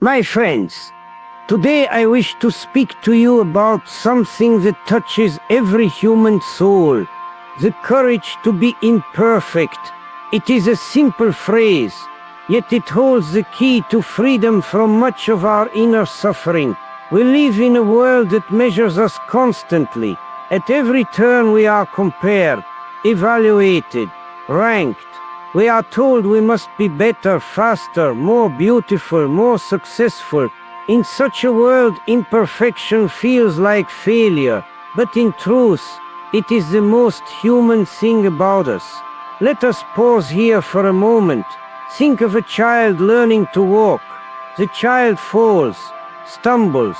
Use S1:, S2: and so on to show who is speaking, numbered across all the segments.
S1: My friends, today I wish to speak to you about something that touches every human soul, the courage to be imperfect. It is a simple phrase, yet it holds the key to freedom from much of our inner suffering. We live in a world that measures us constantly. At every turn we are compared, evaluated, ranked. We are told we must be better, faster, more beautiful, more successful. In such a world, imperfection feels like failure, but in truth, it is the most human thing about us. Let us pause here for a moment. Think of a child learning to walk. The child falls, stumbles,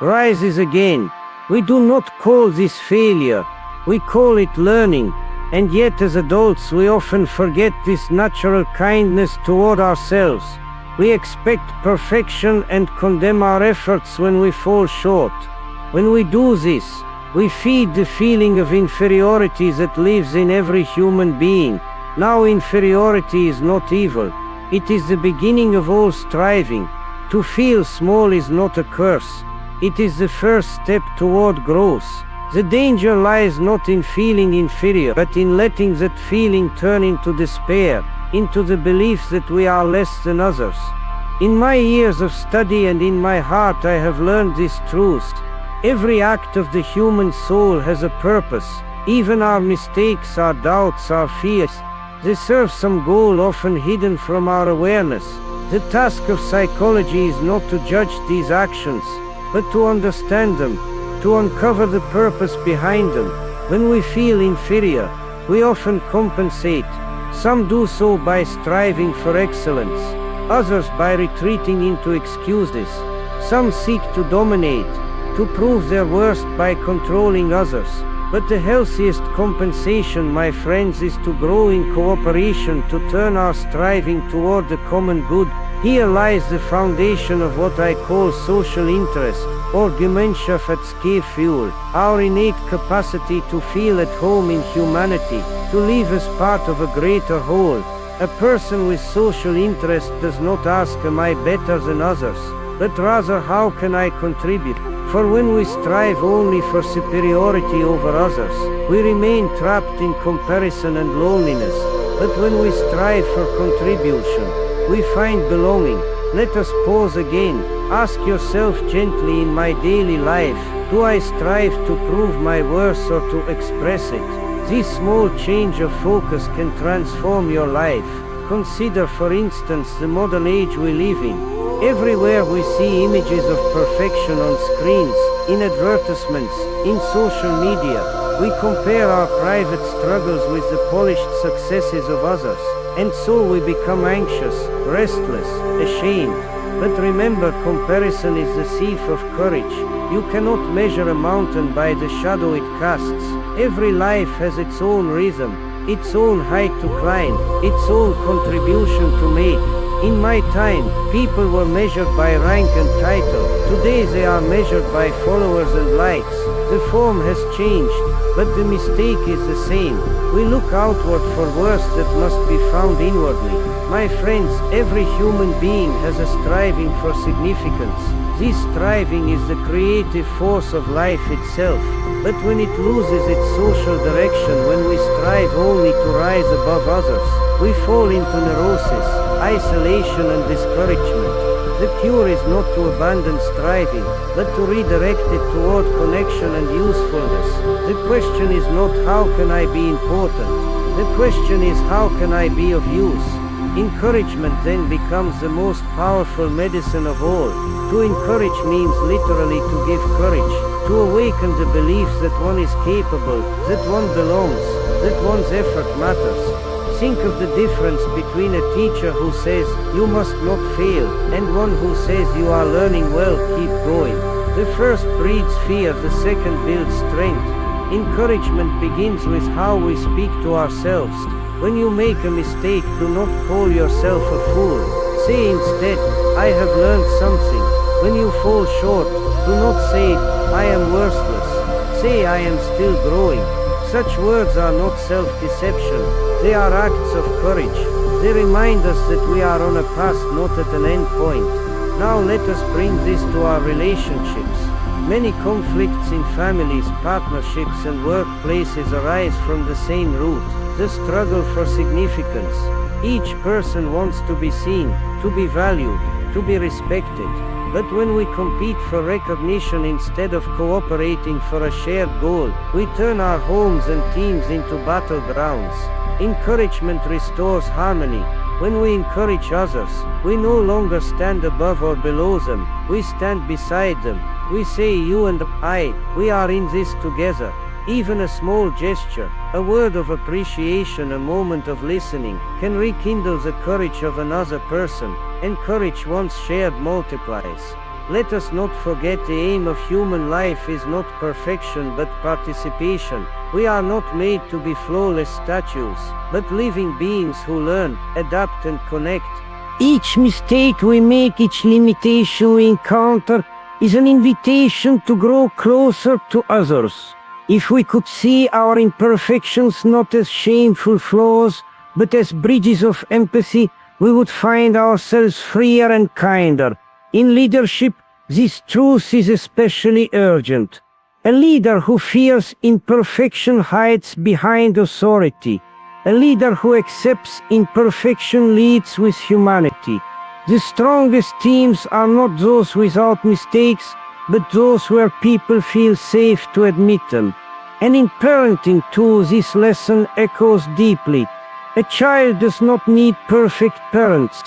S1: rises again. We do not call this failure, we call it learning. And yet as adults we often forget this natural kindness toward ourselves. We expect perfection and condemn our efforts when we fall short. When we do this, we feed the feeling of inferiority that lives in every human being. Now inferiority is not evil. It is the beginning of all striving. To feel small is not a curse. It is the first step toward growth. The danger lies not in feeling inferior, but in letting that feeling turn into despair, into the belief that we are less than others. In my years of study and in my heart I have learned this truth. Every act of the human soul has a purpose. Even our mistakes, our doubts, our fears, they serve some goal often hidden from our awareness. The task of psychology is not to judge these actions, but to understand them, to uncover the purpose behind them. When we feel inferior, we often compensate. Some do so by striving for excellence, others by retreating into excuses. Some seek to dominate, to prove their worth by controlling others. But the healthiest compensation, my friends, is to grow in cooperation, to turn our striving toward the common good. Here lies the foundation of what I call social interest, or Gemeinschaftsgefühl, our innate capacity to feel at home in humanity, to live as part of a greater whole. A person with social interest does not ask, am I better than others, but rather, how can I contribute? For when we strive only for superiority over others, we remain trapped in comparison and loneliness. But when we strive for contribution, we find belonging. Let us pause again. Ask yourself gently, in my daily life, do I strive to prove my worth or to express it? This small change of focus can transform your life. Consider, for instance, the modern age we live in. Everywhere we see images of perfection on screens, in advertisements, in social media. We compare our private struggles with the polished successes of others. And so we become anxious, restless, ashamed. But remember, comparison is the thief of courage. You cannot measure a mountain by the shadow it casts. Every life has its own rhythm, its own height to climb, its own contribution to make. In my time, people were measured by rank and title. Today they are measured by followers and likes. The form has changed, but the mistake is the same. We look outward for worth that must be found inwardly. My friends, every human being has a striving for significance. This striving is the creative force of life itself. But when it loses its social direction, when we strive only to rise above others, we fall into neurosis, isolation and discouragement. The cure is not to abandon striving, but to redirect it toward connection and usefulness. The question is not how can I be important? The question is how can I be of use? Encouragement then becomes the most powerful medicine of all. To encourage means literally to give courage, to awaken the belief that one is capable, that one belongs, that one's effort matters. Think of the difference between a teacher who says, you must not fail, and one who says you are learning well, keep going. The first breeds fear, the second builds strength. Encouragement begins with how we speak to ourselves. When you make a mistake, do not call yourself a fool. Say instead, I have learned something. When you fall short, do not say, I am worthless. Say, I am still growing. Such words are not self-deception. They are acts of courage. They remind us that we are on a path, not at an end point. Now let us bring this to our relationships. Many conflicts in families, partnerships and workplaces arise from the same root, the struggle for significance. Each person wants to be seen, to be valued, to be respected. But when we compete for recognition instead of cooperating for a shared goal, we turn our homes and teams into battlegrounds. Encouragement restores harmony. When we encourage others, we no longer stand above or below them, we stand beside them. We say you and I, we are in this together. Even a small gesture, a word of appreciation, a moment of listening, can rekindle the courage of another person, and courage once shared multiplies. Let us not forget the aim of human life is not perfection but participation. We are not made to be flawless statues, but living beings who learn, adapt and connect. Each mistake we make, each limitation we encounter, is an invitation to grow closer to others. If we could see our imperfections not as shameful flaws, but as bridges of empathy, we would find ourselves freer and kinder. In leadership, this truth is especially urgent. A leader who fears imperfection hides behind authority. A leader who accepts imperfection leads with humanity. The strongest teams are not those without mistakes, but those where people feel safe to admit them. And in parenting too, this lesson echoes deeply. A child does not need perfect parents.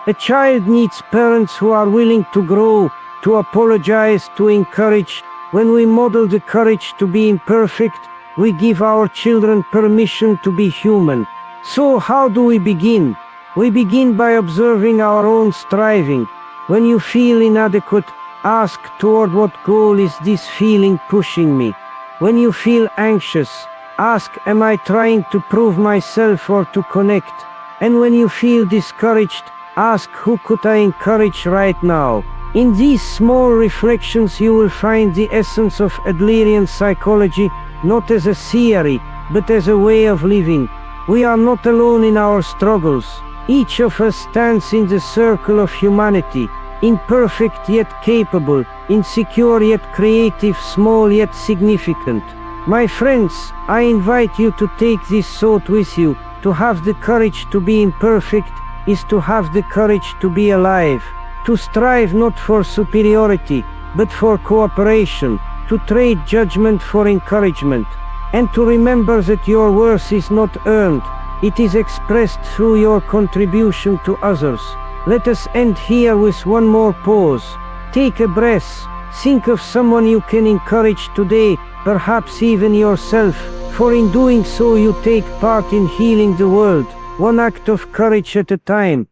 S1: A child needs parents who are willing to grow, to apologize, to encourage. When we model the courage to be imperfect, we give our children permission to be human. So how do we begin? We begin by observing our own striving. When you feel inadequate, ask toward what goal is this feeling pushing me? When you feel anxious, ask, am I trying to prove myself or to connect? And when you feel discouraged, ask, who could I encourage right now? In these small reflections you will find the essence of Adlerian psychology, not as a theory, but as a way of living. We are not alone in our struggles. Each of us stands in the circle of humanity, imperfect yet capable, insecure yet creative, small yet significant. My friends, I invite you to take this thought with you. To have the courage to be imperfect is to have the courage to be alive. To strive not for superiority, but for cooperation. To trade judgment for encouragement. And to remember that your worth is not earned. It is expressed through your contribution to others. Let us end here with one more pause. Take a breath. Think of someone you can encourage today, perhaps even yourself, for in doing so you take part in healing the world, one act of courage at a time.